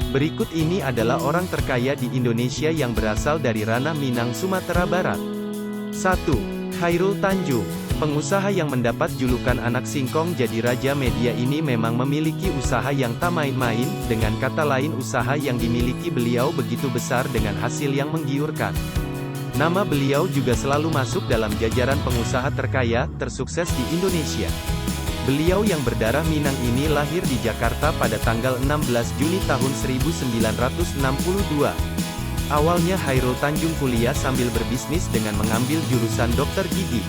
Berikut ini adalah orang terkaya di Indonesia yang berasal dari ranah Minang, Sumatera Barat. 1. Khairul Tanjung. Pengusaha yang mendapat julukan anak singkong jadi raja media ini memang memiliki usaha yang tak main-main, dengan kata lain usaha yang dimiliki beliau begitu besar dengan hasil yang menggiurkan. Nama beliau juga selalu masuk dalam jajaran pengusaha terkaya, tersukses di Indonesia. Beliau yang berdarah Minang ini lahir di Jakarta pada tanggal 16 Juni tahun 1962. Awalnya Khairul Tanjung kuliah sambil berbisnis dengan mengambil jurusan dokter gigi.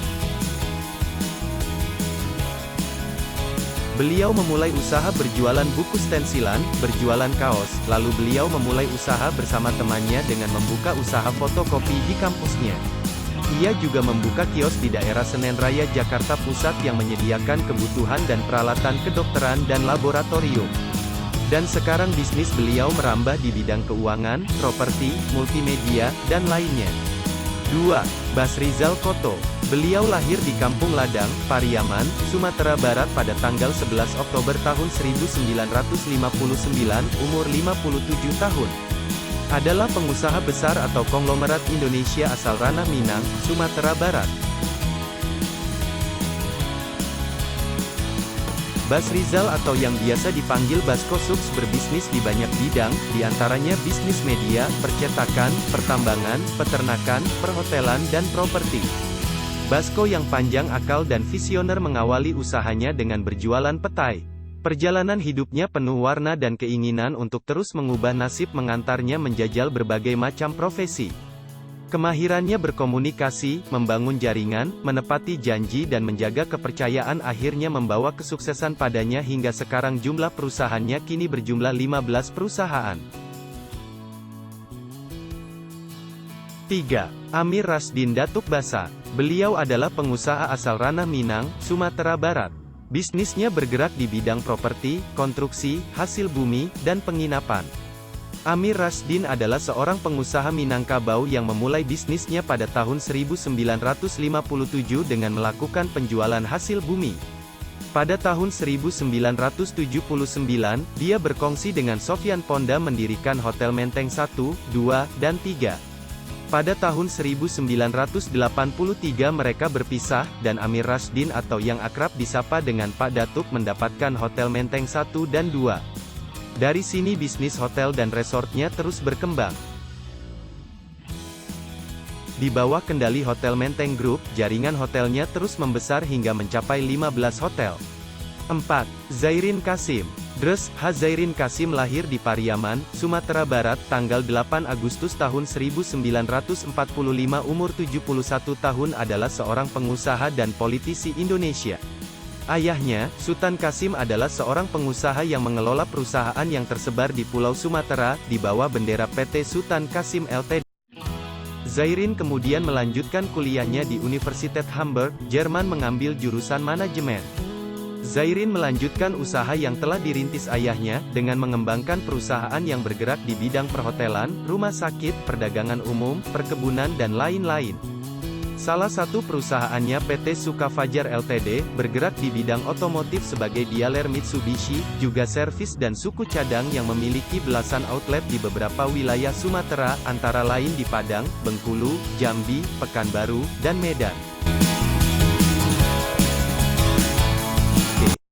Beliau memulai usaha berjualan buku stensilan, berjualan kaos, lalu beliau memulai usaha bersama temannya dengan membuka usaha fotokopi di kampusnya. Ia juga membuka kios di daerah Senen Raya, Jakarta Pusat yang menyediakan kebutuhan dan peralatan kedokteran dan laboratorium. Dan sekarang bisnis beliau merambah di bidang keuangan, properti, multimedia, dan lainnya. 2. Basrizal Koto. Beliau lahir di Kampung Ladang, Pariaman, Sumatera Barat pada tanggal 11 Oktober tahun 1959, umur 57 tahun. Adalah pengusaha besar atau konglomerat Indonesia asal ranah Minang, Sumatera Barat. Basrizal atau yang biasa dipanggil Basko Suks berbisnis di banyak bidang, diantaranya bisnis media, percetakan, pertambangan, peternakan, perhotelan dan properti. Basko yang panjang akal dan visioner mengawali usahanya dengan berjualan petai. Perjalanan hidupnya penuh warna dan keinginan untuk terus mengubah nasib mengantarnya menjajal berbagai macam profesi. Kemahirannya berkomunikasi, membangun jaringan, menepati janji dan menjaga kepercayaan akhirnya membawa kesuksesan padanya hingga sekarang jumlah perusahaannya kini berjumlah 15 perusahaan. 3. Amir Rasdin Datuk Basa. Beliau adalah pengusaha asal ranah Minang, Sumatera Barat. Bisnisnya bergerak di bidang properti, konstruksi, hasil bumi, dan penginapan. Amir Rasdin adalah seorang pengusaha Minangkabau yang memulai bisnisnya pada tahun 1957 dengan melakukan penjualan hasil bumi. Pada tahun 1979, dia berkongsi dengan Sofyan Ponda mendirikan Hotel Menteng 1, 2, dan 3. Pada tahun 1983 mereka berpisah, dan Amir Rasdin atau yang akrab disapa dengan Pak Datuk mendapatkan Hotel Menteng 1 dan 2. Dari sini bisnis hotel dan resortnya terus berkembang. Di bawah kendali Hotel Menteng Group, jaringan hotelnya terus membesar hingga mencapai 15 hotel. 4. Zairin Kasim. Dres H. Zairin Kasim lahir di Pariaman, Sumatera Barat, tanggal 8 Agustus tahun 1945, umur 71 tahun adalah seorang pengusaha dan politisi Indonesia. Ayahnya, Sultan Kasim adalah seorang pengusaha yang mengelola perusahaan yang tersebar di Pulau Sumatera, di bawah bendera PT Sultan Kasim Ltd. Zairin kemudian melanjutkan kuliahnya di Universitas Hamburg, Jerman mengambil jurusan manajemen. Zairin melanjutkan usaha yang telah dirintis ayahnya, dengan mengembangkan perusahaan yang bergerak di bidang perhotelan, rumah sakit, perdagangan umum, perkebunan dan lain-lain. Salah satu perusahaannya PT Suka Fajar Ltd, bergerak di bidang otomotif sebagai dealer Mitsubishi, juga servis dan suku cadang yang memiliki belasan outlet di beberapa wilayah Sumatera, antara lain di Padang, Bengkulu, Jambi, Pekanbaru, dan Medan.